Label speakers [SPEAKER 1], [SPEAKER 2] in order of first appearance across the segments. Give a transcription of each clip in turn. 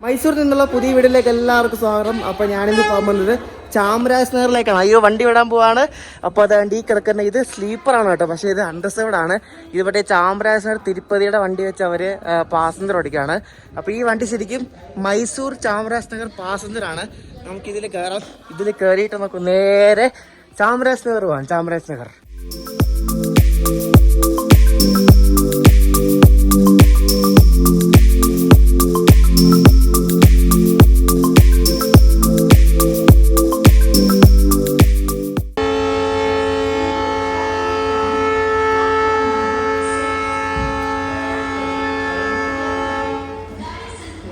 [SPEAKER 1] മൈസൂരിൽ നിന്നുള്ള പുതിയ വീട്ടിലേക്ക് എല്ലാവർക്കും സ്വാഗതം. അപ്പോൾ ഞാനിന്ന് പോകാൻ പോകുന്നത് ചാമരാജ് നഗറിലേക്കാണ്. അയ്യോ വണ്ടി വിടാൻ പോവാണ്. അപ്പോൾ അത് വണ്ടി കിടക്കുന്ന ഇത് സ്ലീപ്പറാണ് കേട്ടോ, പക്ഷേ ഇത് അൺറിസർവ്ഡ് ആണ്. ഇത് മറ്റേ ചാമരാജ് നഗർ തിരുപ്പതിയുടെ വണ്ടി വെച്ച് അവർ പാസഞ്ചർ ഓടിക്കുകയാണ്. അപ്പോൾ ഈ വണ്ടി ശരിക്കും മൈസൂർ ചാമരാജ് നഗർ പാസഞ്ചർ ആണ്. നമുക്കിതിൽ കയറാം. ഇതിൽ കയറിയിട്ട് നമുക്ക് നേരെ ചാമരാജ് നഗർ പോകാം. ചാമരാജ് നഗർ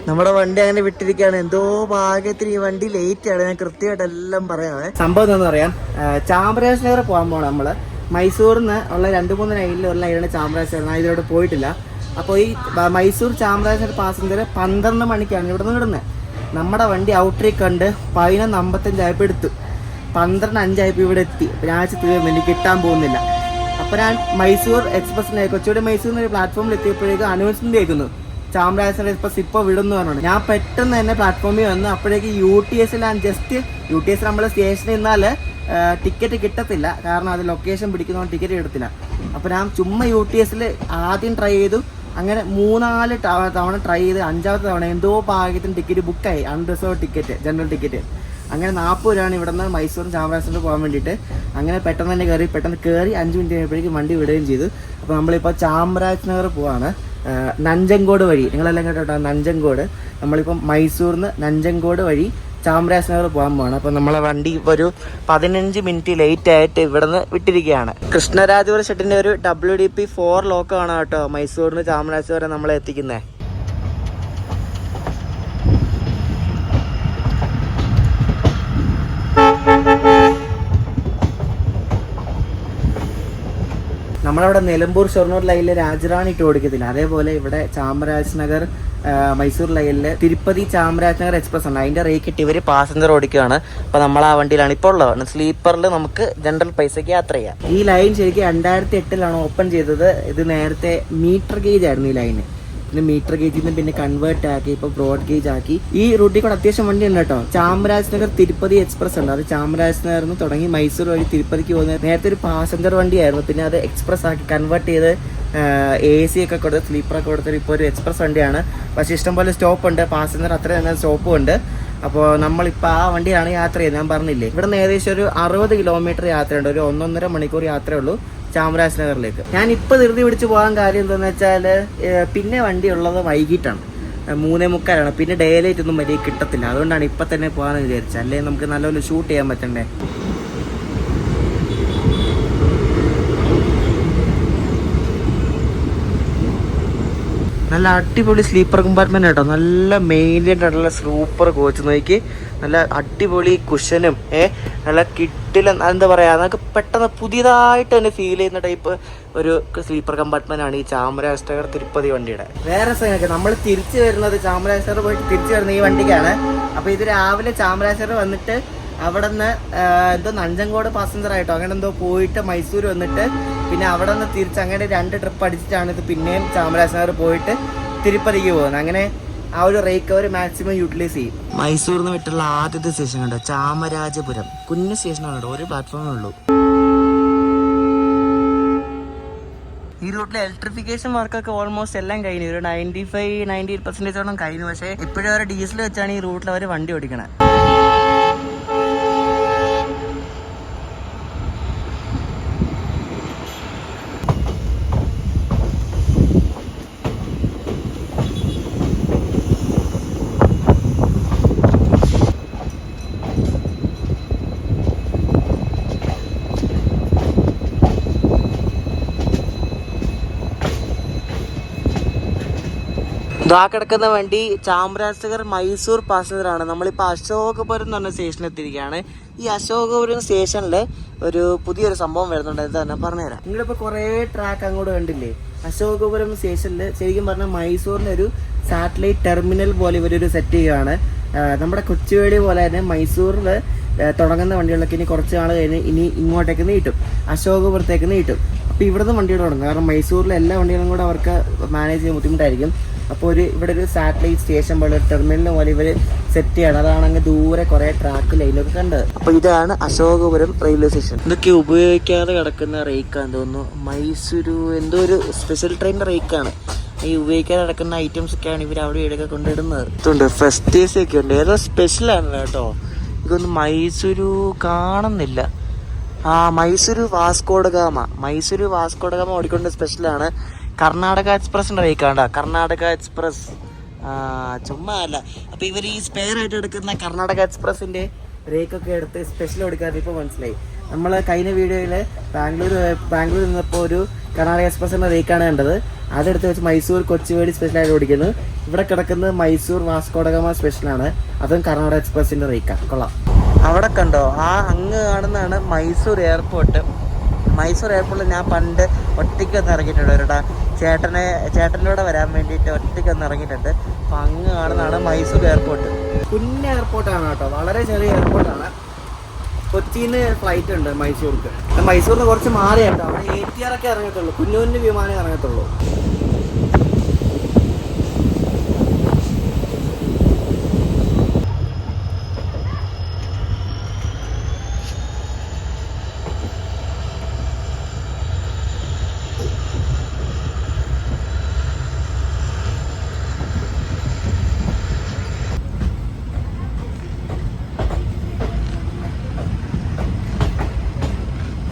[SPEAKER 1] നമ്മുടെ വണ്ടി അങ്ങനെ വിട്ടിരിക്കുകയാണ്. എന്തോ ഭാഗ്യത്തിന് ഈ വണ്ടി ലേറ്റ് ആണ്. ഞാൻ കൃത്യമായിട്ട് എല്ലാം പറയാമേ. സംഭവം എന്താണെന്ന് പറയാം. ചാമരാജ് നഗർ പോകാൻ പോകണം നമ്മൾ. മൈസൂരിൽ നിന്ന് ഉള്ള 2-3 ലൈനിൽ ഒരു ലൈനാണ് ചാമരാജ് നഗർ. ഞാൻ ഇതിലൂടെ പോയിട്ടില്ല. അപ്പോൾ ഈ മൈസൂർ ചാമരാജ് നഗർ പാസഞ്ചർ 12 മണിക്കാണ് ഇവിടെ നിന്ന് വിടുന്നത്. നമ്മുടെ വണ്ടി ഔട്ടറിൽ കണ്ട് 11:55 ആയപ്പോൾ എടുത്തു. 12:05 ആയപ്പോൾ ഇവിടെ എത്തി. ഞാൻ തീർന്നു, എനിക്ക് കിട്ടാൻ പോകുന്നില്ല. അപ്പോൾ ഞാൻ മൈസൂർ എക്സ്പ്രസിനെ കൊച്ചിയുടെ മൈസൂരിൽ നിന്ന് പ്ലാറ്റ്ഫോമിൽ എത്തിയപ്പോഴേക്കും അനൗൺസ്മെന്റ് കേൾക്കുന്നു, ചാമരാജ് നഗർ എക്സ്പ്രസ് ഇപ്പോൾ വിടുന്നു പറഞ്ഞു. ഞാൻ പെട്ടെന്ന് തന്നെ പ്ലാറ്റ്ഫോമിൽ വന്നു. അപ്പോഴേക്ക് UTS നമ്മൾ സ്റ്റേഷനിൽ നിന്നാൽ ടിക്കറ്റ് കിട്ടത്തില്ല, കാരണം അത് ലൊക്കേഷൻ പിടിക്കുന്നതുകൊണ്ട് ടിക്കറ്റ് കിട്ടത്തില്ല. അപ്പോൾ ഞാൻ ചുമ്മാ UTS ആദ്യം ട്രൈ ചെയ്തു. അങ്ങനെ 3-4 തവണ ട്രൈ ചെയ്ത് 5ാമത്തെ തവണ എന്തോ ഭാഗ്യത്തിന് ടിക്കറ്റ് ബുക്കായി, അൺറിസർവ്ഡ് ടിക്കറ്റ്, ജനറൽ ടിക്കറ്റ്. അങ്ങനെ 40 രൂപയാണ് ഇവിടെ നിന്ന് മൈസൂർ ചാമരാജ് നഗർ പോകാൻ വേണ്ടിയിട്ട്. അങ്ങനെ പെട്ടെന്ന് തന്നെ കയറി 5 മിനിറ്റ് കഴിയുമ്പോഴേക്കും വണ്ടി വിടുകയും ചെയ്തു. അപ്പോൾ നമ്മളിപ്പോൾ ചാമരാജ് നഗർ പോവാണ്. നഞ്ചങ്കോട് വഴി, നിങ്ങളെല്ലാം കേട്ടോ നഞ്ചങ്കോട്. നമ്മളിപ്പം മൈസൂരിൽ നിന്ന് നഞ്ചങ്കോട് വഴി ചാമരാജ് നഗർ പോകാൻ പോവാണ്. അപ്പോൾ നമ്മളെ വണ്ടി ഇപ്പോൾ ഒരു 15 മിനിറ്റ് ലേറ്റ് ആയിട്ട് ഇവിടെ നിന്ന് വിട്ടിരിക്കുകയാണ്. കൃഷ്ണരാജപുരം ഷെട്ടിൻ്റെ ഒരു WDP4 ലോക്കാണ് കേട്ടോ മൈസൂരിന് ചാമരാജ് വരെ നമ്മളെ എത്തിക്കുന്നത്. നമ്മളവിടെ നിലമ്പൂർ ഷൊർണൂർ ലൈനിൽ രാജറാണി ഇട്ട് ഓടിക്കത്തില്ല, അതേപോലെ ഇവിടെ ചാമരാജ് നഗർ മൈസൂർ ലൈനിൽ തിരുപ്പതി ചാമരാജ് നഗർ എക്സ്പ്രസ് ഉണ്ട്. അതിൻ്റെ റേറ്റ് ഇട്ട് ഇവർ പാസഞ്ചർ ഓടിക്കുകയാണ്. അപ്പോൾ നമ്മൾ ആ വണ്ടിയിലാണ് ഇപ്പോൾ ഉള്ളത്. സ്ലീപ്പറിൽ നമുക്ക് ജനറൽ പൈസയ്ക്ക് യാത്ര ചെയ്യാം. ഈ ലൈൻ ശരിക്കും 2008 ഓപ്പൺ ചെയ്തത്. ഇത് നേരത്തെ മീറ്റർ ഗേജ് ആയിരുന്നു ഈ ലൈന്. പിന്നെ മീറ്റർ ഗേജിൽ നിന്ന് പിന്നെ കൺവേർട്ട് ആക്കി ഇപ്പോൾ ബ്രോഡ് ഗേജ് ആക്കി. ഈ റൂട്ടിൽ കൂടെ അത്യാവശ്യം വണ്ടി ഉണ്ട് കേട്ടോ. ചാമരാജ് നഗർ തിരുപ്പതി എക്സ്പ്രസ് ഉണ്ട്. അത് ചാമരാജ് നഗറിൽ നിന്ന് തുടങ്ങി മൈസൂർ വഴി തിരുപ്പതിക്ക് പോകുന്നത്. നേരത്തെ ഒരു പാസഞ്ചർ വണ്ടിയായിരുന്നു, പിന്നെ അത് എക്സ്പ്രസ് ആക്കി കൺവേർട്ട് ചെയ്ത് AC ഒക്കെ കൊടുത്ത് സ്ലീപ്പറൊക്കെ കൊടുത്തിട്ട് ഇപ്പോൾ ഒരു എക്സ്പ്രസ് വണ്ടിയാണ്. പക്ഷേ ഇഷ്ടംപോലെ സ്റ്റോപ്പ് ഉണ്ട്, പാസഞ്ചർ അത്ര തന്നെ സ്റ്റോപ്പും ഉണ്ട്. അപ്പോൾ നമ്മളിപ്പോൾ ആ വണ്ടിയാണ് യാത്ര ചെയ്യുന്നത്. ഞാൻ പറഞ്ഞില്ലേ, ഇവിടെ നിന്ന് ഏകദേശം ഒരു 60 കിലോമീറ്റർ യാത്രയുണ്ട്. ഒരു 1.5 മണിക്കൂർ യാത്രയുള്ളൂ ചാമരാജ് നഗറിലേക്ക്. ഞാൻ ഇപ്പോൾ ധൃതി പിടിച്ച് പോകാൻ കാര്യം എന്താണെന്ന് വെച്ചാൽ, പിന്നെ വണ്ടി ഉള്ളത് വൈകിട്ടാണ്, 3:45. പിന്നെ ഡേ ലൈറ്റ് ഒന്നും വലിയ കിട്ടത്തില്ല. അതുകൊണ്ടാണ് ഇപ്പം തന്നെ പോകാമെന്ന് വിചാരിച്ചത്. അല്ലെങ്കിൽ നമുക്ക് നല്ലപോലെ ഷൂട്ട് ചെയ്യാൻ പറ്റണ്ടേ. നല്ല അടിപൊളി സ്ലീപ്പർ കമ്പാർട്ട്മെന്റ് കേട്ടോ. നല്ല മെയിൻറ്റൈൻഡ് ആയിട്ടുള്ള സൂപ്പർ കോച്ച്. നോക്കി, നല്ല അടിപൊളി കുഷനും നല്ല കിട്ടില്ല, എന്താ പറയുക, നമുക്ക് പെട്ടെന്ന് പുതിയതായിട്ട് തന്നെ ഫീൽ ചെയ്യുന്ന ടൈപ്പ് ഒരു സ്ലീപ്പർ കമ്പാർട്ട്മെന്റ് ആണ് ഈ ചാമരാജ് നഗർ തിരുപ്പതി വണ്ടിയുടെ. വേറെ സ്ഥലമൊക്കെ നമ്മൾ തിരിച്ചു വരുന്നത് ചാമരാജ് നഗർ പോയിട്ട് തിരിച്ചു വരുന്ന ഈ വണ്ടിക്കാണ്. അപ്പോൾ ഇത് രാവിലെ ചാമരാജ് നഗർ വന്നിട്ട് അവിടെ നിന്ന് എന്തോ നഞ്ചങ്കോട് പാസഞ്ചർ ആയിട്ടോ അങ്ങനെ എന്തോ പോയിട്ട് മൈസൂർ വന്നിട്ട് പിന്നെ അവിടെ നിന്ന് തിരിച്ച് അങ്ങനെ 2 ട്രിപ്പ് അടിച്ചിട്ടാണ് ഇത് പിന്നെയും ചാമരാജ് നഗർ പോയിട്ട് തിരുപ്പതിക്ക് പോകുന്നത്. അങ്ങനെ ആ ഒരു റിക്കവറി മാക്സിമം യൂട്ടിലൈസ് ചെയ്യും. മൈസൂരിൽ നിന്ന് വിട്ടുള്ള ആദ്യത്തെ സ്റ്റേഷൻ കണ്ടോ, ചാമരാജപുരം. കുഞ്ഞു സ്റ്റേഷനാണ് കേട്ടോ, ഒരു പ്ലാറ്റ്ഫോമേ ഉള്ളൂ. ഈ റൂട്ടിലെ ഇലക്ട്രിഫിക്കേഷൻ വർക്കൊക്കെ ഓൾമോസ്റ്റ് എല്ലാം കഴിഞ്ഞു. ഒരു 95-98% കഴിഞ്ഞു. പക്ഷേ ഇപ്പോഴും അവർ ഡീസൽ വെച്ചാണ് ഈ റൂട്ടിൽ അവർ വണ്ടി ഓടിക്കണത്. ഇതാ കിടക്കുന്ന വണ്ടി ചാമരാജ് നഗർ മൈസൂർ പാസഞ്ചറാണ്. നമ്മളിപ്പോൾ അശോകപുരം എന്ന് പറഞ്ഞ സ്റ്റേഷനിൽ എത്തിയിരിക്കുകയാണ്. ഈ അശോകപുരം സ്റ്റേഷനിൽ ഒരു പുതിയൊരു സംഭവം വരുന്നുണ്ട്. എന്താ തന്നെ പറഞ്ഞുതരാം. നിങ്ങളിപ്പോൾ കുറേ ട്രാക്ക് അങ്ങോട്ട് കണ്ടില്ലേ. അശോകപുരം സ്റ്റേഷനിൽ ശരിക്കും പറഞ്ഞാൽ മൈസൂരിൻ്റെ ഒരു സാറ്റലൈറ്റ് ടെർമിനൽ പോലെ ഇവരൊരു സെറ്റ് ചെയ്യുകയാണ്. നമ്മുടെ കൊച്ചുവേളി പോലെ തന്നെ മൈസൂരിൽ തുടങ്ങുന്ന വണ്ടികളൊക്കെ ഇനി കുറച്ച് നാൾ കഴിഞ്ഞ് ഇനി ഇങ്ങോട്ടേക്ക് നീട്ടും, അശോകപുരത്തേക്ക് നീട്ടും. അപ്പോൾ ഇവിടുന്ന് വണ്ടികൾ തുടങ്ങും. കാരണം മൈസൂരിലെ എല്ലാ വണ്ടികളും കൂടെ അവർക്ക് മാനേജ് ചെയ്യാൻ ബുദ്ധിമുട്ടായിരിക്കും. അപ്പോൾ ഇവിടെ ഒരു സാറ്റലൈറ്റ് സ്റ്റേഷൻ പോലെ ഒരു ടെർമിനൽ പോലെ ഇവർ സെറ്റ് ചെയ്യണം. അതാണെങ്കിൽ ദൂരെ കുറേ ട്രാക്ക് ലൈനൊക്കെ കണ്ടത്. അപ്പോൾ ഇതാണ് അശോകപുരം റെയിൽവേ സ്റ്റേഷൻ. ഇതൊക്കെ ഉപയോഗിക്കാതെ കിടക്കുന്ന റേക്കാന്ന് തോന്നുന്നു. മൈസൂരു എന്തോ ഒരു സ്പെഷ്യൽ ട്രെയിനിൻ്റെ റേക്കാണ്. ഈ ഉപയോഗിക്കാതെ കിടക്കുന്ന ഐറ്റംസ് ഒക്കെയാണ് ഇവർ അവിടെ ഇവിടെയൊക്കെ കൊണ്ടിടുന്നത്. ഇതുണ്ട് ഫെസ്റ്റീവ്സ് ഒക്കെ ഉണ്ട്. ഏതോ സ്പെഷ്യലാണ് കേട്ടോ. ഇതൊന്നും മൈസൂരു കാണുന്നില്ല. മൈസൂരു വാസ്കോഡഗാമ ഓടിക്കൊണ്ട് സ്പെഷ്യലാണ്. കർണാടക എക്സ്പ്രസിൻ്റെ റേക്കാണ്ട. കർണാടക എക്സ്പ്രസ് ചുമ്മാ അല്ല. അപ്പോൾ ഇവർ ഈ സ്പെയർ ആയിട്ട് എടുക്കുന്ന കർണാടക എക്സ്പ്രസിൻ്റെ റേക്കൊക്കെ എടുത്ത് സ്പെഷ്യൽ ഓടിക്കാതെ ഇപ്പോൾ മനസ്സിലായി. നമ്മൾ കഴിഞ്ഞ വീഡിയോയിൽ ബാംഗ്ലൂർ നിന്നപ്പോൾ ഒരു കർണാടക എക്സ്പ്രസിൻ്റെ റേക്കാണ് കണ്ടത്. അതെടുത്ത് വെച്ച് മൈസൂർ കൊച്ചുവേളി സ്പെഷ്യലായിട്ട് ഓടിക്കുന്നത്. ഇവിടെ കിടക്കുന്നത് മൈസൂർ വാസ്കോഡഗാമ സ്പെഷ്യലാണ്. അതും കർണാടക എക്സ്പ്രസിൻ്റെ റേക്കാണ്. കൊള്ളാം. അവിടെ കണ്ടോ, അങ്ങ് കാണുന്നതാണ് മൈസൂർ എയർപോർട്ട്. മൈസൂർ എയർപോർട്ടിൽ ഞാൻ പണ്ട് ഒറ്റയ്ക്ക് ഒന്ന് ഇറങ്ങിയിട്ടുണ്ട്. ഒരിട ചേട്ടൻ്റെ കൂടെ വരാൻ വേണ്ടിയിട്ട് ഒറ്റയ്ക്ക് ഒന്ന് ഇറങ്ങിയിട്ടുണ്ട്. അപ്പം അങ്ങ് കാണുന്നതാണ് മൈസൂർ എയർപോർട്ട്. കുഞ്ഞ എയർപോർട്ടാണ് കേട്ടോ, വളരെ ചെറിയ എയർപോർട്ടാണ്. കൊച്ചിയിൽ നിന്ന് ഫ്ലൈറ്റ് ഉണ്ട് മൈസൂർക്ക്. മൈസൂരിൽ നിന്ന് കുറച്ച് മാറി കേട്ടോ. അവിടെ ATR ഒക്കെ ഇറങ്ങത്തുള്ളൂ, കുഞ്ഞു കുഞ്ഞു വിമാനം ഇറങ്ങത്തുള്ളൂ.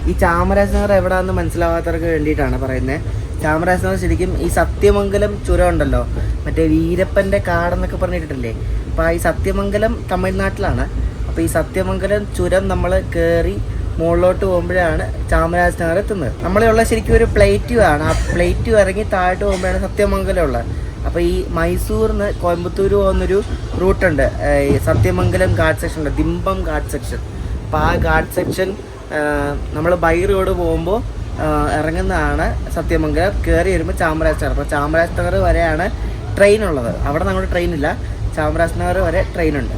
[SPEAKER 1] ഈ ചാമരാജനഗർ എവിടെയാണെന്ന് മനസ്സിലാവാത്തവർക്ക് വേണ്ടിയിട്ടാണ് പറയുന്നത്. ചാമരാജനഗർ ശരിക്കും ഈ സത്യമംഗലം ചുരം ഉണ്ടല്ലോ, മറ്റേ വീരപ്പൻ്റെ കാടെന്നൊക്കെ പറഞ്ഞിട്ടില്ലേ. അപ്പോൾ ഈ സത്യമംഗലം തമിഴ്നാട്ടിലാണ്. അപ്പോൾ ഈ സത്യമംഗലം ചുരം നമ്മൾ കയറി മുകളിലോട്ട് പോകുമ്പോഴാണ് ചാമരാജനഗർ എത്തുന്നത്. നമ്മളുള്ള ശരിക്കും ഒരു പ്ലേറ്റ്യൂ ആണ്. ആ പ്ലേറ്റ്യൂ ഇറങ്ങി താഴോട്ട് പോകുമ്പോഴാണ് സത്യമംഗലം ഉള്ളത്. അപ്പോൾ ഈ മൈസൂരിൽ നിന്ന് കോയമ്പത്തൂർ പോകുന്നൊരു റൂട്ടുണ്ട്, ഈ സത്യമംഗലം ഘാട്ട് സെക്ഷൻ ഉണ്ട്, ദിമ്പം ഘാട്ട് സെക്ഷൻ. അപ്പോൾ ആ ഘാട്ട് സെക്ഷൻ നമ്മൾ ബൈ റോഡ് പോകുമ്പോൾ ഇറങ്ങുന്നതാണ് സത്യമംഗലം. കയറി വരുമ്പോൾ ചാമരാജനഗർ. അപ്പോൾ ചാമരാജനഗർ വരെയാണ് ട്രെയിൻ ഉള്ളത്. അവിടെ നമ്മുടെ ട്രെയിനില്ല, ചാമരാജനഗർ വരെ ട്രെയിനുണ്ട്.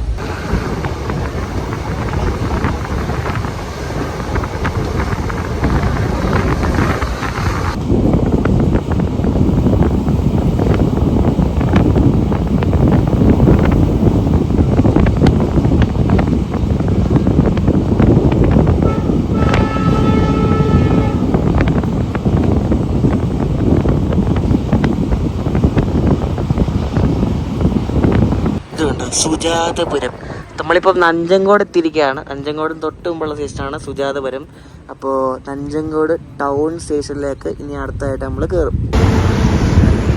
[SPEAKER 1] സുജാതപുരം. നമ്മളിപ്പോൾ നഞ്ചങ്കോട് എത്തിയിരിക്കുകയാണ്. നഞ്ചങ്കോടും തൊട്ട് മുമ്പുള്ള സ്റ്റേഷനാണ് സുജാതപുരം. അപ്പോൾ നഞ്ചങ്കോട് ടൗൺ സ്റ്റേഷനിലേക്ക് ഇനി അടുത്തായിട്ട് നമ്മൾ കയറും.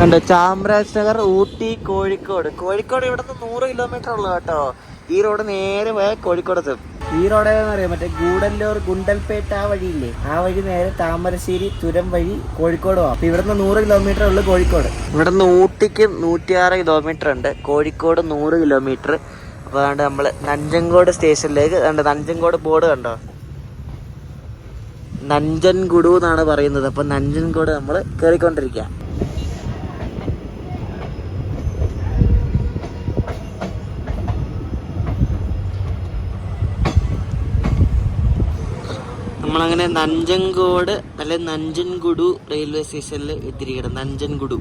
[SPEAKER 1] കണ്ടോ, ചാമരാജനഗർ, ഊട്ടി, കോഴിക്കോട്. ഇവിടെ നിന്ന് 100 കിലോമീറ്റർ ഉള്ളു കേട്ടോ. ഈ റോഡ് നേരെ പോയാൽ കോഴിക്കോടെത്തും. ഈ റോഡ് ഏതാണെന്ന് അറിയാം, മറ്റേ ഗൂഡല്ലൂർ ഗുണ്ടൽപേട്ട് ആ വഴിയില്ലേ, ആ വഴി നേരെ താമരശ്ശേരി ചുരം വഴി കോഴിക്കോട് പോകാം. അപ്പോൾ ഇവിടുന്ന് 100 കിലോമീറ്റർ ഉള്ളു കോഴിക്കോട്. ഇവിടുന്ന് ഊട്ടിക്ക് 106 കിലോമീറ്റർ ഉണ്ട്, കോഴിക്കോട് 100 കിലോമീറ്റർ. അപ്പോൾ അതുകൊണ്ട് നമ്മൾ നഞ്ചങ്കോട് സ്റ്റേഷനിലേക്ക് നഞ്ചങ്കോട് ബോർഡ് കണ്ടോ, നഞ്ചൻഗുഡു എന്നാണ് പറയുന്നത്. അപ്പോൾ നഞ്ചൻഗോഡ് നമ്മൾ കയറിക്കൊണ്ടിരിക്കുക. നമ്മളങ്ങനെ നഞ്ചങ്കോട് അല്ലെ നഞ്ചൻഗുഡു റെയിൽവേ സ്റ്റേഷനിൽ എത്തിയിരിക്കണം. നഞ്ചൻഗുഡു.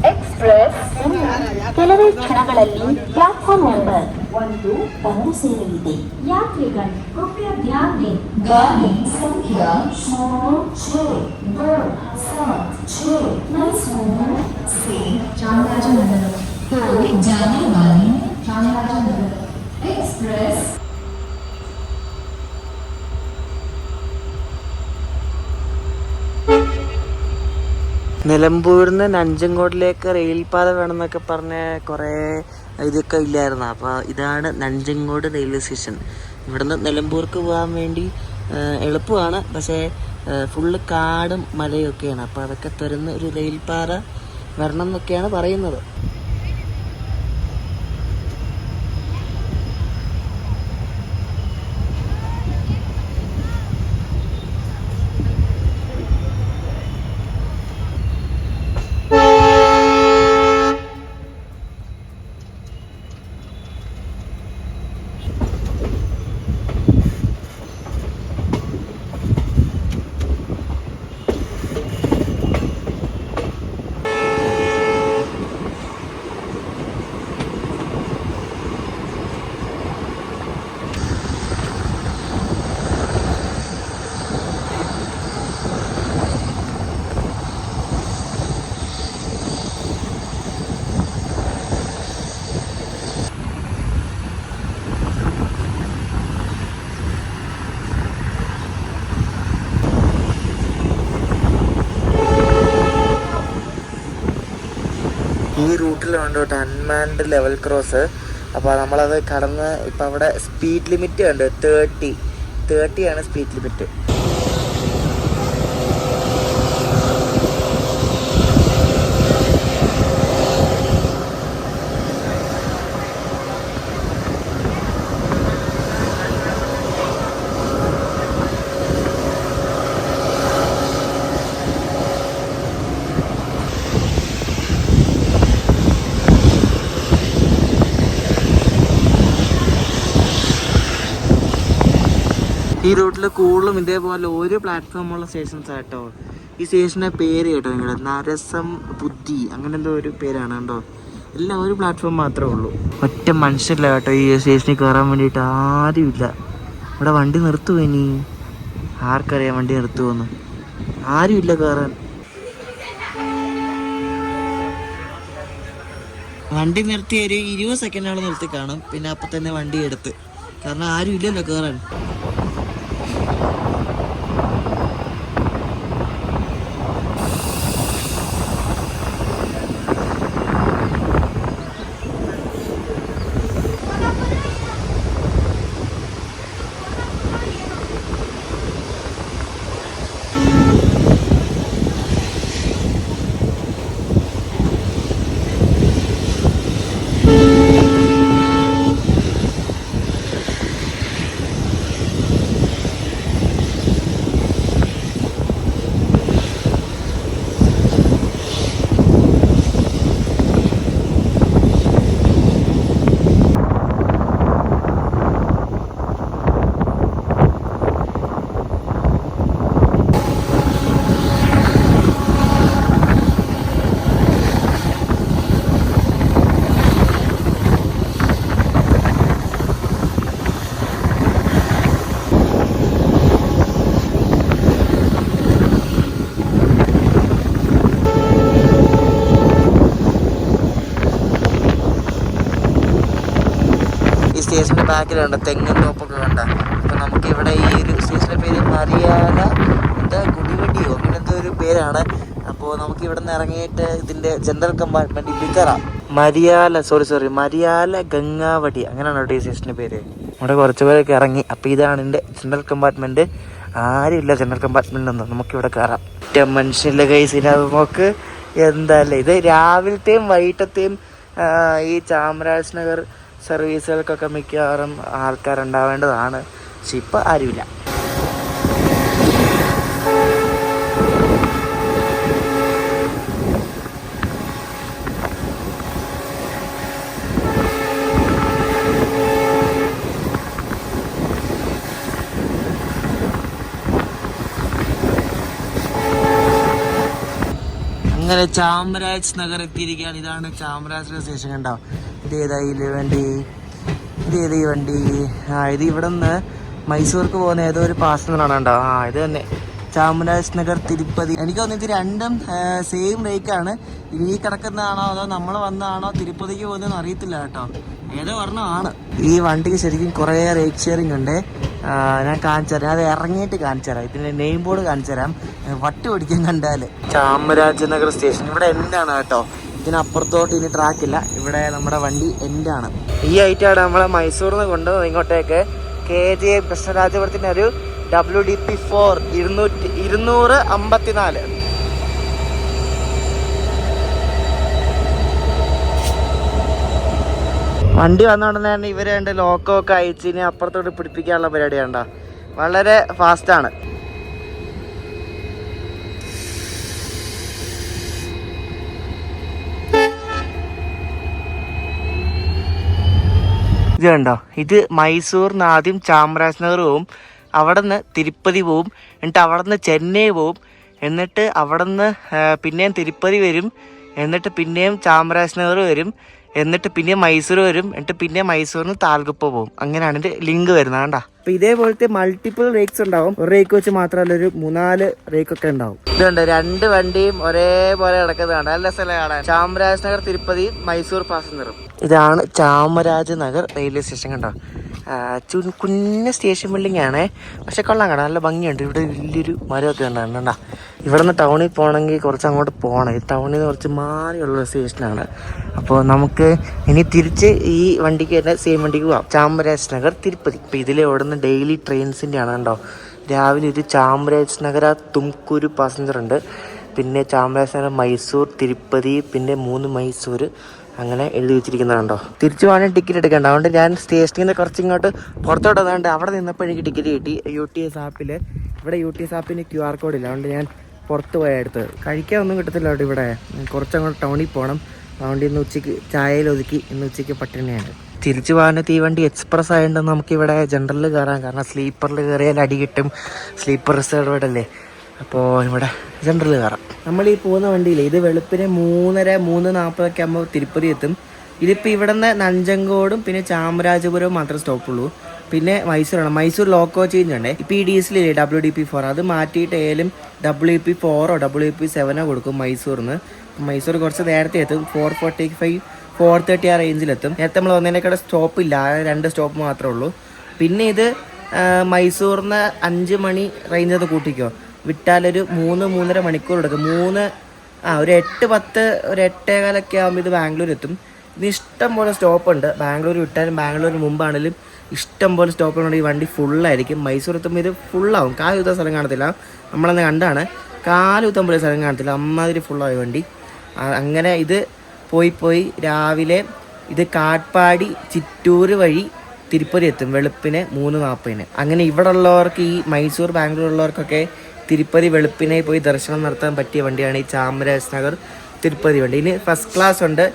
[SPEAKER 2] ಎಕ್ಸ್ಪ್ರೆಸ್ ಕೆಲವೇ ಕ್ಷಣಗಳಲ್ಲಿ ಪ್ಲಾಟ್ಫಾರ್ಮ್ ನಂಬರ್ 1 ಬಂದು ಸೇರಲಿದೆ. ಯಾತ್ರಿಗಳು ಕೃಪಯ ಧ್ಯಾನ್ दें. गाड़ी संख्या 627 मैसूर से चामराजनगर जाने वाली चामराजनगर एक्सप्रेस
[SPEAKER 1] നിലമ്പൂരിൽ നിന്ന് നഞ്ചങ്കോടിലേക്ക് റെയിൽപാത വേണമെന്നൊക്കെ പറഞ്ഞ് കുറേ ഇതൊക്കെ ഇല്ലായിരുന്നു. അപ്പോൾ ഇതാണ് നഞ്ചങ്കോട് റെയിൽവേ സ്റ്റേഷൻ. ഇവിടുന്ന് നിലമ്പൂർക്ക് പോകാൻ വേണ്ടി എളുപ്പമാണ്, പക്ഷേ ഫുള്ള് കാടും മലയൊക്കെയാണ്. അപ്പോൾ അതൊക്കെ തുറന്ന് ഒരു റെയിൽപാത വരണം എന്നൊക്കെയാണ് പറയുന്നത്. ഈ റൂട്ടിലുണ്ട് കേട്ടോ അൺമാൻഡ് ലെവൽ ക്രോസ്. അപ്പോൾ നമ്മളത് കടന്ന് ഇപ്പം അവിടെ സ്പീഡ് ലിമിറ്റ് ഉണ്ട് 30 ആണ് സ്പീഡ് ലിമിറ്റ്. ഈ റൂട്ടിൽ കൂടുതലും ഇതേപോലെ ഒരു പ്ലാറ്റ്ഫോമുള്ള സ്റ്റേഷൻസ് ആട്ടോ. ഈ സ്റ്റേഷൻ്റെ പേര് കേട്ടോ നിങ്ങളുടെ നരസം ബുദ്ധി അങ്ങനെ എന്തോ ഒരു പേരാണ് കേട്ടോ. എല്ലാം ഒരു പ്ലാറ്റ്ഫോം മാത്രമേ ഉള്ളൂ. ഒറ്റ മനുഷ്യരില്ല കേട്ടോ ഈ സ്റ്റേഷനിൽ കയറാൻ വേണ്ടിയിട്ട്. ആരുമില്ല. ഇവിടെ വണ്ടി നിർത്തുമോ ഇനി? ആർക്കറിയാം വണ്ടി നിർത്തുമോന്ന്. ആരുമില്ല കയറാൻ. വണ്ടി നിർത്തി ഒരു 20 സെക്കൻഡോളം നിർത്തി കാണും. പിന്നെ അപ്പം തന്നെ വണ്ടി എടുത്ത്. കാരണം ആരും ഇല്ലല്ലോ കയറാൻ. സ്റ്റേഷൻ്റെ ബാക്കിലുണ്ട് തെങ്ങും തോപ്പൊക്കെ കണ്ട. അപ്പോൾ നമുക്ക് ഇവിടെ ഈ ഒരു സ്റ്റേഷൻ്റെ പേര് മരിയാല കുടിവെട്ടിയോ അങ്ങനെ എന്തോ ഒരു പേരാണ്. അപ്പോൾ നമുക്ക് ഇവിടെ നിന്ന് ഇറങ്ങിയിട്ട് ഇതിൻ്റെ ജനറൽ കമ്പാർട്ട്മെൻറ്റ് ഇതിൽ കയറാം. മരിയാല ഗംഗാവടി അങ്ങനെയാണ് കേട്ടോ ഈ സ്റ്റേഷൻ്റെ പേര്. ഇവിടെ കുറച്ച് പേരൊക്കെ ഇറങ്ങി. അപ്പോൾ ഇതാണ് എൻ്റെ ജനറൽ കമ്പാർട്ട്മെൻറ്റ്. ആരുമില്ല ജനറൽ കമ്പാർട്ട്മെൻറ്റൊന്നും. നമുക്കിവിടെ കയറാം. ഒറ്റ മനുഷ്യൻ്റെ കൈസിന് നമുക്ക് എന്താല്ലേ ഇത് രാവിലത്തെയും വൈകിട്ടത്തെയും ഈ ചാമരാജ് നഗർ സർവീസുകൾക്കൊക്കെ മിക്കവാറും ആൾക്കാരുണ്ടാവേണ്ടതാണ്. പക്ഷെ ഇപ്പം ആരുമില്ല. അങ്ങനെ ചാമരാജ് നഗർ എത്തിയിരിക്കുകയാണ്. ഇതാണ് ചാമരാജ് നഗർ സ്റ്റേഷൻ. കണ്ടോ ഇതേതാ ഈ വണ്ടി? ഇതേതാ ഈ വണ്ടി? ഇത് ഇവിടെ നിന്ന് മൈസൂർക്ക് പോകുന്ന ഏതോ ഒരു പാസഞ്ചറാണ് കേട്ടോ. ഇത് തന്നെ ചാമരാജ് നഗർ തിരുപ്പതി. എനിക്ക് തോന്നുന്നു ഇത് രണ്ടും സെയിം റേക്കാണ്. ഇനി കിടക്കുന്നതാണോ അതോ നമ്മൾ വന്നതാണോ തിരുപ്പതിക്ക് പോകുന്നതെന്ന് അറിയത്തില്ല കേട്ടോ. ഏതോ ഒരെണ്ണമാണ്. ഈ വണ്ടിക്ക് ശരിക്കും കുറേ റേറ്റ് ഷെയറിംഗ് ഉണ്ട്. ഞാൻ കാണിച്ചു തരാം. അത് ഇറങ്ങിയിട്ട് കാണിച്ചു തരാം. ഇതിൻ്റെ നെയിം ബോർഡ് കാണിച്ചു തരാം. വട്ടി ഓടിക്കാൻ കണ്ടാൽ. ചാമരാജ് നഗർ സ്റ്റേഷൻ ഇവിടെ എൻഡാണ് കേട്ടോ. ഇതിനപ്പുറത്തോട്ട് ഇനി ട്രാക്കില്ല. ഇവിടെ നമ്മുടെ വണ്ടി എൻഡാണ്. ഈ ഐറ്റാണ് നമ്മളെ മൈസൂരിൽ നിന്ന് കൊണ്ടുവന്നത് ഇങ്ങോട്ടേക്ക്. KJ കൃഷ്ണരാജപുരത്തിൻ്റെ ഒരു WDP4 254. വണ്ടി വന്നുകൊണ്ടെന്ന് തന്നെ ഇവർ രണ്ട് ലോക്കോ ഒക്കെ അയച്ച് ഇനി അപ്പുറത്തോട്ട് പിടിപ്പിക്കാനുള്ള പരിപാടിയാണ്. വളരെ ഫാസ്റ്റാണ്. ഇത് കണ്ടോ, ഇത് മൈസൂറിന് ആദ്യം ചാമരാജ് നഗർ പോവും, അവിടെ നിന്ന് തിരുപ്പതി പോവും, എന്നിട്ട് അവിടെ നിന്ന് ചെന്നൈ പോവും, എന്നിട്ട് അവിടെ നിന്ന് പിന്നെയും തിരുപ്പതി വരും, എന്നിട്ട് പിന്നെയും ചാമരാജ് നഗർ വരും, എന്നിട്ട് പിന്നെ മൈസൂർ വരും, എന്നിട്ട് പിന്നെ മൈസൂരിന് താൽഗപ്പ പോകും. അങ്ങനെയാണ് ഇതിന്റെ ലിങ്ക് വരുന്നത്. കണ്ടാ. അപ്പൊ ഇതേപോലത്തെ മൾട്ടിപ്പിൾ റേക്സ് ഉണ്ടാവും. ഒരു റേക്ക് വെച്ച് മാത്രമല്ല ഒരു 3-4 റേക്കൊക്കെ ഉണ്ടാവും. ഇതുണ്ട്, രണ്ട് വണ്ടിയും ഒരേപോലെ കിടക്കുന്നതാണ്. നല്ല സ്ഥലം കാണാൻ. ചാമരാജ് നഗർ തിരുപ്പതി മൈസൂർ പാസഞ്ചറും. ഇതാണ് ചാമരാജ് നഗർ റെയിൽവേ സ്റ്റേഷൻ. കണ്ടോ, കുഞ്ഞ സ്റ്റേഷൻ ബിൽഡിംഗ് ആണേ. പക്ഷെ കൊള്ളാം കാണാം, നല്ല ഭംഗിയുണ്ട്. ഇവിടെ വലിയൊരു മരമൊക്കെ ഉണ്ടാകുന്നുണ്ടാ. ഇവിടെ നിന്ന് ടൗണിൽ പോകണമെങ്കിൽ കുറച്ച് അങ്ങോട്ട് പോകണം. ഈ ടൗണിൽ നിന്ന് കുറച്ച് മാറിയുള്ള സ്റ്റേഷനാണ്. അപ്പോൾ നമുക്ക് ഇനി തിരിച്ച് ഈ വണ്ടിക്ക് തന്നെ സെയിം വണ്ടിക്ക് പോവാം, ചാമരാജ് നഗർ തിരുപ്പതി. ഇപ്പോൾ ഇതിലെ ഓടുന്ന ഡെയിലി ട്രെയിൻസിൻ്റെ ആണ് കണ്ടോ. രാവിലെ ഒരു ചാമരാജ് നഗർ തുംകൂരു പാസഞ്ചർ ഉണ്ട്, പിന്നെ ചാമരാജ് നഗർ മൈസൂർ തിരുപ്പതി, പിന്നെ 3 മൈസൂർ, അങ്ങനെ എഴുതി വെച്ചിരിക്കുന്നതുണ്ടോ. തിരിച്ചു പോകാനും ടിക്കറ്റ് എടുക്കണ്ട. അതുകൊണ്ട് ഞാൻ സ്റ്റേഷനിൽ നിന്ന് കുറച്ച് ഇങ്ങോട്ട് പുറത്തോട്ട് വന്നുകൊണ്ട് അവിടെ നിന്നപ്പോൾ എനിക്ക് ടിക്കറ്റ് കിട്ടി UTS ആപ്പിൽ. ഇവിടെ UTS ആപ്പിന് QR കോഡ് ഇല്ല, അതുകൊണ്ട് ഞാൻ പുറത്ത് പോയാൽ എടുത്തത്. കഴിക്കാനൊന്നും കിട്ടത്തില്ല കേട്ടോ ഇവിടെ, കുറച്ചങ്ങോട്ട് ടൗണിൽ പോകണം. അതുകൊണ്ട് ഇന്ന് ഉച്ചയ്ക്ക് ചായയിൽ ഒതുക്കി ഇന്ന് ഉച്ചയ്ക്ക് പട്ടിണിയാണ്. തിരിച്ചു പോകാൻ തീവണ്ടി എക്സ്പ്രസ് ആയതുകൊണ്ട് നമുക്കിവിടെ ജനറലിൽ കയറാം, കാരണം സ്ലീപ്പറിൽ കയറിയാൽ അടി കിട്ടും. സ്ലീപ്പർ റിസർവ്ഡ് അല്ലേ, അപ്പോൾ ഇവിടെ ജനറൽ കയറാം. നമ്മൾ ഈ പോകുന്ന വണ്ടിയില്ലേ, ഇത് വെളുപ്പിന് 3:40 ആകുമ്പോൾ തിരുപ്പതി എത്തും. ഇതിപ്പോൾ ഇവിടെ നിന്ന് നഞ്ചങ്കോടും പിന്നെ ചാമരാജപുരവും മാത്രമേ സ്റ്റോപ്പുള്ളൂ. പിന്നെ മൈസൂരാണ്. മൈസൂർ ലോക്കോ ചേഞ്ച് ഉണ്ട്. ഇപ്പോൾ ഈ ഡീസലില്ലേ WDP4, അത് മാറ്റിയിട്ട് ഏലും WP4 WP7 കൊടുക്കും മൈസൂറിന്. മൈസൂർ കുറച്ച് നേരത്തെ എത്തും, 4:45 4:30 ആ റേഞ്ചിലെത്തും. നേരത്തെ നമ്മൾ വന്നതിനേക്കാൾ സ്റ്റോപ്പില്ല, 2 സ്റ്റോപ്പ് മാത്രമേ ഉള്ളൂ. പിന്നെ ഇത് മൈസൂറിന് 5 മണി റേഞ്ച് കൂട്ടിക്കോ, വിട്ടാലൊരു 3-3.5 മണിക്കൂർ എടുക്കും. ഒരു 8-10 ഒരു 8:15 ആകുമ്പോൾ ഇത് ബാംഗ്ലൂർ എത്തും. ഇത് ഇഷ്ടം പോലെ സ്റ്റോപ്പുണ്ട്. ബാംഗ്ലൂർ വിട്ടാലും ബാംഗ്ലൂരിന് മുമ്പാണെങ്കിലും ഇഷ്ടം പോലെ സ്റ്റോപ്പുകളുണ്ട്. ഈ വണ്ടി ഫുള്ളായിരിക്കും. മൈസൂർ എത്തുമ്പോൾ ഇത് ഫുള്ളാവും, കാലുകുത്താൻ സ്ഥലം കാണത്തില്ല. നമ്മളന്ന് കണ്ടാണ്, കാലുകുത്താൻ പോലെ സ്ഥലം കാണത്തില്ല, അമ്മാതിരി ഫുള്ളായി വണ്ടി. അങ്ങനെ ഇത് പോയി രാവിലെ ഇത് കാട്ട്പാടി ചിറ്റൂർ വഴി തിരുപ്പതി എത്തും വെളുപ്പിന് 3:40. അങ്ങനെ ഇവിടെ ഉള്ളവർക്ക്, ഈ മൈസൂർ ബാംഗ്ലൂർ ഉള്ളവർക്കൊക്കെ തിരുപ്പതി വെളുപ്പിനെ പോയി ദർശനം നടത്താൻ പറ്റിയ വണ്ടിയാണ് ഈ ചാമരാജ് നഗർ തിരുപ്പതി വണ്ടി. ഇനി ഫസ്റ്റ് ക്ലാസ് ഉണ്ട്,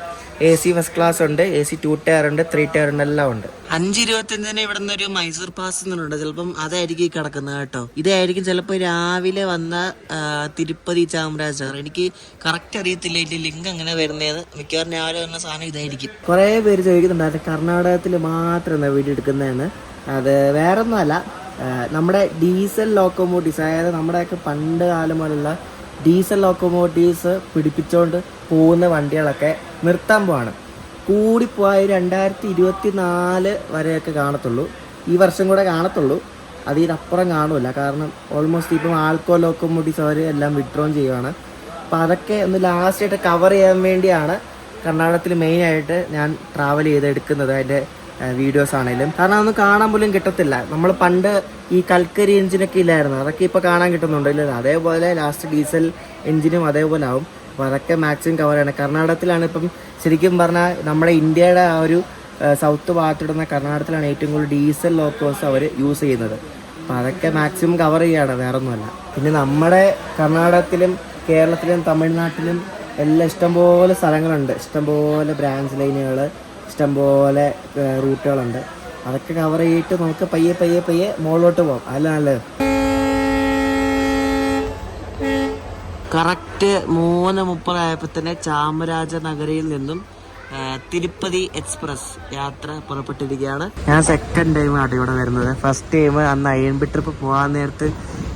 [SPEAKER 1] AC ഫസ്റ്റ് ക്ലാസ് ഉണ്ട്, AC 2 ടയർ ഉണ്ട്, 3 ടയർ ഉണ്ട്, എല്ലാം ഉണ്ട്. 5:25 ഇവിടെ നിന്ന് ഒരു മൈസൂർ പാസ് എന്നുണ്ട്. ചിലപ്പം അതായിരിക്കും കിടക്കുന്നത് കേട്ടോ. ഇതായിരിക്കും ചിലപ്പോൾ രാവിലെ വന്ന തിരുപ്പതി ചാമരാജ് നഗർ. എനിക്ക് കറക്റ്റ് അറിയത്തില്ല ഇതിന്റെ ലിങ്ക് അങ്ങനെ വരുന്നതെന്ന്. മിക്കവാറും രാവിലെ വന്ന സാധനം ഇതായിരിക്കും. കുറേ പേര് ചോദിക്കുന്നുണ്ട് കർണാടകത്തിൽ മാത്രം എന്താ വീഡിയോ എടുക്കുന്നതെന്ന്. അത് വേറൊന്നുമല്ല, നമ്മുടെ ഡീസൽ ലോക്കോമോട്ടീവ്സ്, അതായത് നമ്മുടെയൊക്കെ പണ്ട് കാലം പോലുള്ള ഡീസൽ ലോക്കോമോട്ടീവ്സ് പിടിപ്പിച്ചുകൊണ്ട് പോകുന്ന വണ്ടികളൊക്കെ നിർത്താൻ പോവാണ്. കൂടിപ്പോയ 2024 വരെയൊക്കെ കാണത്തുള്ളൂ. ഈ വർഷം കൂടെ കാണത്തുള്ളൂ, അതിനപ്പുറം കാണുമില്ല. കാരണം ഓൾമോസ്റ്റ് ഇപ്പം ആൾക്കോ ലോക്കോമോട്ടീവ്സ് അവർ എല്ലാം വിഡ്രോൺ ചെയ്യുകയാണ്. അപ്പോൾ അതൊക്കെ ഒന്ന് ലാസ്റ്റായിട്ട് കവർ ചെയ്യാൻ വേണ്ടിയാണ് കർണാടകത്തിൽ മെയിനായിട്ട് ഞാൻ ട്രാവൽ ചെയ്തെടുക്കുന്നത്, അതിൻ്റെ വീഡിയോസ് ആണെങ്കിലും. കാരണം അതൊന്നും കാണാൻ പോലും കിട്ടത്തില്ല. നമ്മൾ പണ്ട് ഈ കൽക്കരി എഞ്ചിനൊക്കെ ഇല്ലായിരുന്നു, അതൊക്കെ ഇപ്പോൾ കാണാൻ കിട്ടുന്നുണ്ട് ഇല്ല. അതേപോലെ ലാസ്റ്റ് ഡീസൽ എഞ്ചിനും അതേപോലെ ആവും. അപ്പോൾ അതൊക്കെ മാക്സിമം കവർ ചെയ്യണം. കർണാടകത്തിലാണ് ഇപ്പം ശരിക്കും പറഞ്ഞാൽ നമ്മുടെ ഇന്ത്യയുടെ ആ ഒരു സൗത്ത് ഭാഗത്തിടുന്ന കർണാടകത്തിലാണ് ഏറ്റവും കൂടുതൽ ഡീസൽ ലോക്കോസ് അവർ യൂസ് ചെയ്യുന്നത്. അപ്പോൾ അതൊക്കെ മാക്സിമം കവർ ചെയ്യുകയാണ്, വേറെ ഒന്നുമല്ല. പിന്നെ നമ്മുടെ കർണാടകത്തിലും കേരളത്തിലും തമിഴ്നാട്ടിലും എല്ലാം ഇഷ്ടംപോലെ സ്ഥലങ്ങളുണ്ട്, ഇഷ്ടംപോലെ ബ്രാഞ്ച് ലൈനുകൾ, ഇഷ്ടംപോലെ റൂട്ടുകളുണ്ട്. അതൊക്കെ കവർ ചെയ്തിട്ട് നമുക്ക് പയ്യെ മുകളിലോട്ട് പോകാം. അല്ല നല്ലത്. കറക്റ്റ് 3:30 ആയപ്പോൾ തന്നെ ചാമരാജ നഗരിയിൽ നിന്നും തിരുപ്പതി എക്സ്പ്രസ് യാത്ര പുറപ്പെട്ടിരിക്കുകയാണ്. ഞാൻ സെക്കൻഡ് ടൈം ആട്ടോ ഇവിടെ വരുന്നത്. ഫസ്റ്റ് ടൈം അന്ന് അയ്യൻബി ട്രിപ്പ് പോകാൻ നേരത്ത്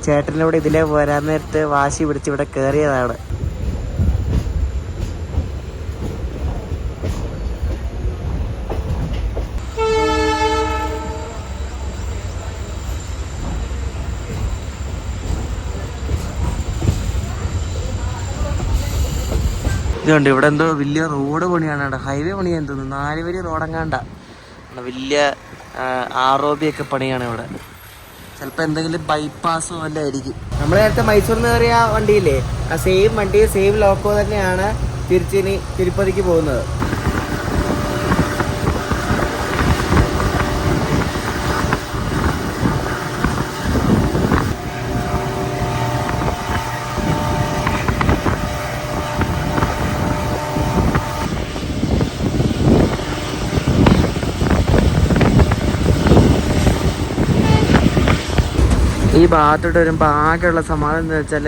[SPEAKER 1] ചേട്ടനോട് ഇതിലേ പോരാൻ നേരത്ത് വാശി പിടിച്ച് ഇവിടെ കയറിയതാണ്. ഇതുണ്ട്, ഇവിടെ എന്തോ വലിയ റോഡ് പണിയാണ് കേട്ടോ, ഹൈവേ പണിയാൻ തോന്നുന്നു. 4 വരി റോഡെങ്ങാണ്ട, വലിയ ROB ഒക്കെ പണിയാണ് ഇവിടെ. ചിലപ്പോൾ എന്തെങ്കിലും ബൈപ്പാസോ വല്ല ആയിരിക്കും. നമ്മൾ നേരത്തെ മൈസൂരിൽ നിന്ന് കയറിയ വണ്ടിയില്ലേ, ആ സെയിം വണ്ടി സെയിം ലോക്കോ തന്നെയാണ് തിരിച്ചിനി തിരുപ്പതിക്ക് പോകുന്നത്. ഈ ഭാഗത്തോട്ട് വരുമ്പോൾ ആകെയുള്ള സമാധാനം എന്ന് വെച്ചാൽ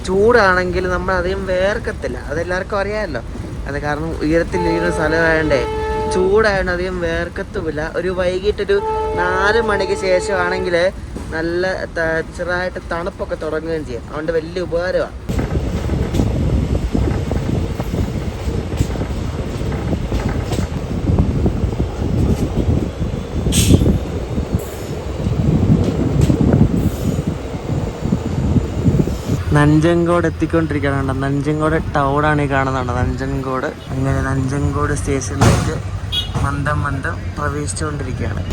[SPEAKER 1] ചൂടാണെങ്കിൽ നമ്മൾ അധികം വേർക്കത്തില്ല. അതെല്ലാവർക്കും അറിയാമല്ലോ. അത് കാരണം ഉയരത്തിലിരിക്കുന്ന സ്ഥലമായതുകൊണ്ടേ ചൂടായതുകൊണ്ട് അധികം വേർക്കത്തുമില്ല. ഒരു വൈകിട്ടൊരു 4 മണിക്ക് ശേഷമാണെങ്കിൽ നല്ല ചെറുതായിട്ട് തണുപ്പൊക്കെ തുടങ്ങുകയും ചെയ്യും. അതുകൊണ്ട് വലിയ ഉപകാരമാണ്. നഞ്ചങ്കോട് എത്തിക്കൊണ്ടിരിക്കുകയാണ്. നഞ്ചങ്കോട് ടൗണാണ് ഈ കാണുന്നുണ്ട്, നഞ്ചങ്കോട്. അങ്ങനെ നഞ്ചങ്കോട് സ്റ്റേഷനിലേക്ക് മന്ദം മന്ദം പ്രവേശിച്ചുകൊണ്ടിരിക്കുകയാണ്.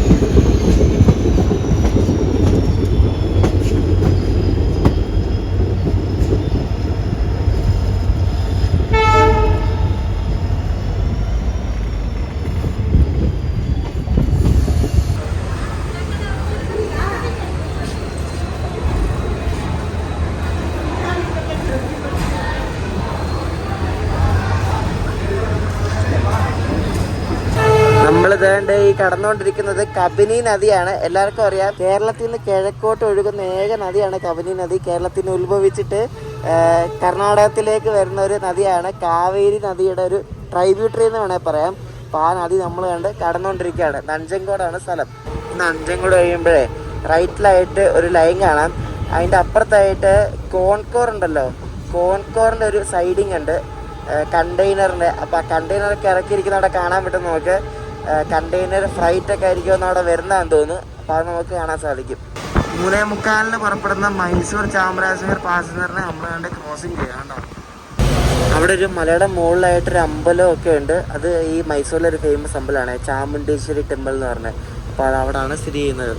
[SPEAKER 1] നമ്മളിതേണ്ട ഈ കടന്നുകൊണ്ടിരിക്കുന്നത് കബനി നദിയാണ്. എല്ലാവർക്കും അറിയാം, കേരളത്തിൽ നിന്ന് കിഴക്കോട്ട് ഒഴുകുന്ന ഏക നദിയാണ് കബനി നദി. കേരളത്തിൽ നിന്ന് ഉത്ഭവിച്ചിട്ട് കർണാടകത്തിലേക്ക് വരുന്ന ഒരു നദിയാണ്. കാവേരി നദിയുടെ ഒരു ട്രൈബ്യൂട്ടറി എന്ന് വേണമെങ്കിൽ പറയാം. അപ്പോൾ ആ നദി നമ്മൾ കടന്നുകൊണ്ടിരിക്കുകയാണ്. നഞ്ചങ്കോടാണ് സ്ഥലം. നഞ്ചങ്കോട് കഴിയുമ്പോഴേ റൈറ്റിലായിട്ട് ഒരു ലൈൻ കാണാം. അതിൻ്റെ അപ്പുറത്തായിട്ട് കോൺകോർ ഉണ്ടല്ലോ, കോൺകോറിൻ്റെ ഒരു സൈഡിങ് ഉണ്ട് കണ്ടെയ്നറിൻ്റെ. അപ്പോൾ ആ കണ്ടെയ്നറൊക്കെ ഇറക്കിയിരിക്കുന്ന അവിടെ കാണാൻ പറ്റും നമുക്ക്. കണ്ടെയ്നർ ഫ്ലൈറ്റൊക്കെ ആയിരിക്കും അവിടെ വരുന്നതെന്ന് തോന്നുന്നു. അപ്പോൾ അത് നമുക്ക് കാണാൻ സാധിക്കും. 3:45 പുറപ്പെടുന്ന മൈസൂർ ചാമരാജനഗർ പാസഞ്ചറിനെ നമ്മൾ ക്രോസിങ് ചെയ്യാണ്ടോ. അവിടെ ഒരു മലയുടെ മുകളിലായിട്ടൊരു അമ്പലമൊക്കെ ഉണ്ട്. അത് ഈ മൈസൂരിലൊരു ഫേമസ് അമ്പലമാണ്, ചാമുണ്ടേശ്വരി ടെമ്പിൾ എന്ന് പറഞ്ഞത്. അപ്പോൾ അത് അവിടെയാണ് സ്ഥിതി ചെയ്യുന്നത്.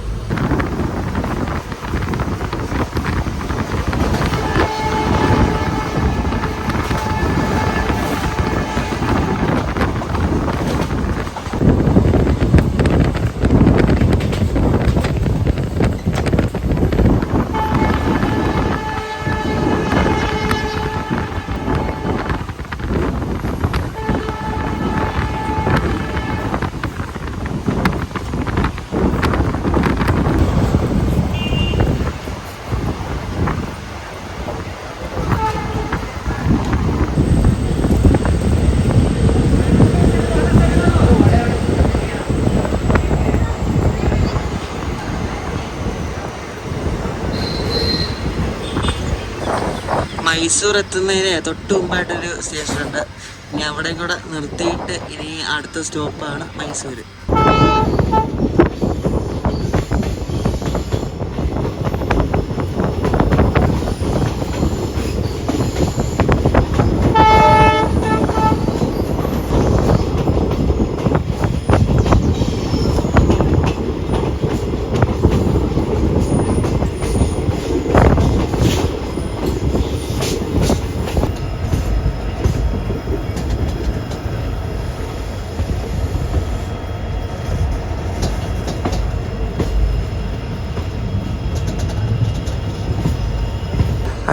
[SPEAKER 1] മൈസൂർ എത്തുന്നതിന് തൊട്ട് മുമ്പായിട്ടൊരു സ്റ്റേഷനുണ്ട്. ഇനി അവിടെ കൂടെ നിർത്തിയിട്ട് ഇനി അടുത്ത സ്റ്റോപ്പാണ് മൈസൂർ.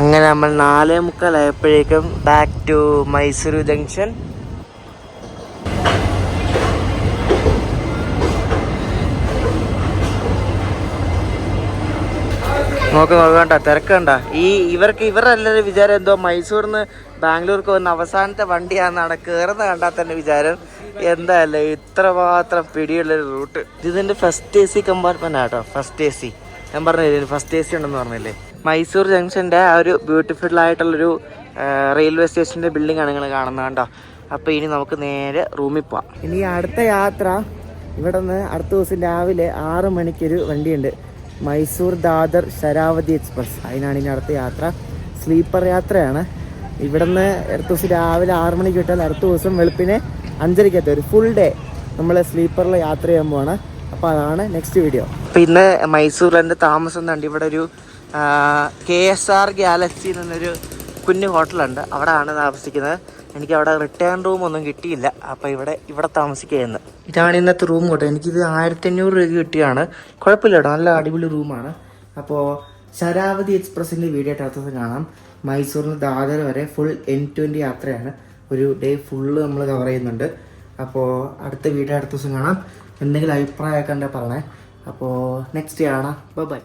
[SPEAKER 1] അങ്ങനെ നമ്മൾ 4:45 ആയപ്പോഴേക്കും ബാക്ക് ടു മൈസൂർ ജംഗ്ഷൻ. നോക്കണ്ട തിരക്കണ്ട. ഇവരുടെ എല്ലാവരും വിചാരം എന്തോ മൈസൂരിന്ന് ബാംഗ്ലൂർക്ക് വന്ന അവസാനത്തെ വണ്ടിയാണെന്നാണ്. കയറുന്ന കണ്ടാൽ തന്നെ വിചാരം എന്താല്ലേ ഇത്രമാത്രം പിടിയുള്ളൊരു റൂട്ട്. ഇതിൻ്റെ ഫസ്റ്റ് AC കമ്പാർട്ട്മെന്റ് ആട്ടോ. ഫസ്റ്റ് AC ഞാൻ പറഞ്ഞില്ലേ, ഫസ്റ്റ് AC ഉണ്ടെന്ന് പറഞ്ഞില്ലേ. മൈസൂർ ജംഗ്ഷൻ്റെ ആ ഒരു ബ്യൂട്ടിഫുൾ ആയിട്ടുള്ളൊരു റെയിൽവേ സ്റ്റേഷൻ്റെ ബിൽഡിംഗ് ആണ് നിങ്ങൾ കാണുന്നത് കണ്ടോ. അപ്പോൾ ഇനി നമുക്ക് നേരെ റൂമിൽ പോവാം. ഇനി അടുത്ത യാത്ര ഇവിടെ നിന്ന് അടുത്ത ദിവസം രാവിലെ 6 മണിക്കൊരു വണ്ടിയുണ്ട്, മൈസൂർ ദാദർ ശരാവതി എക്സ്പ്രസ്. അതിനാണ് ഇനി അടുത്ത യാത്ര. സ്ലീപ്പർ യാത്രയാണ്. ഇവിടെ നിന്ന് അടുത്ത ദിവസം രാവിലെ 6 മണിക്ക് വിട്ടാൽ അടുത്ത ദിവസം വെളുപ്പിനെ 5:30 ഒരു ഫുൾ ഡേ നമ്മൾ സ്ലീപ്പറിൽ യാത്ര ചെയ്യാൻ പോവാണ്. അപ്പോൾ അതാണ് നെക്സ്റ്റ് വീഡിയോ. പിന്നെ മൈസൂരിൽ എൻ്റെ താമസം ഉണ്ട്. ഇവിടെ ഒരു KSR ഗാലക്സി എന്നൊരു കുഞ്ഞു ഹോട്ടലുണ്ട്, അവിടെ ആണ് താമസിക്കുന്നത്. എനിക്ക് അവിടെ റിട്ടേൺ റൂം ഒന്നും കിട്ടിയില്ല, അപ്പോൾ ഇവിടെ താമസിക്കുന്നത്. ഇതാണ് ഇന്നത്തെ റൂം കേട്ടോ. എനിക്കിത് 1500 രൂപ കിട്ടിയാണ്. കുഴപ്പമില്ല കേട്ടോ, നല്ല അടിപൊളി റൂമാണ്. അപ്പോൾ ശരാവതി എക്സ്പ്രസിൻ്റെ വീഡിയോ ആയിട്ട് അടുത്ത ദിവസം കാണാം. മൈസൂരിൽ നിന്ന് ദാദർ വരെ ഫുൾ end-to-end യാത്രയാണ്. ഒരു ഡേ ഫുള്ള് നമ്മൾ കവർ ചെയ്യുന്നുണ്ട്. അപ്പോൾ അടുത്ത വീഡിയോ അടുത്ത ദിവസം കാണാം. എന്തെങ്കിലും അഭിപ്രായമൊക്കെ ഉണ്ടെങ്കിൽ പറഞ്ഞേ. അപ്പോൾ നെക്സ്റ്റ് കാണാം. ബൈ.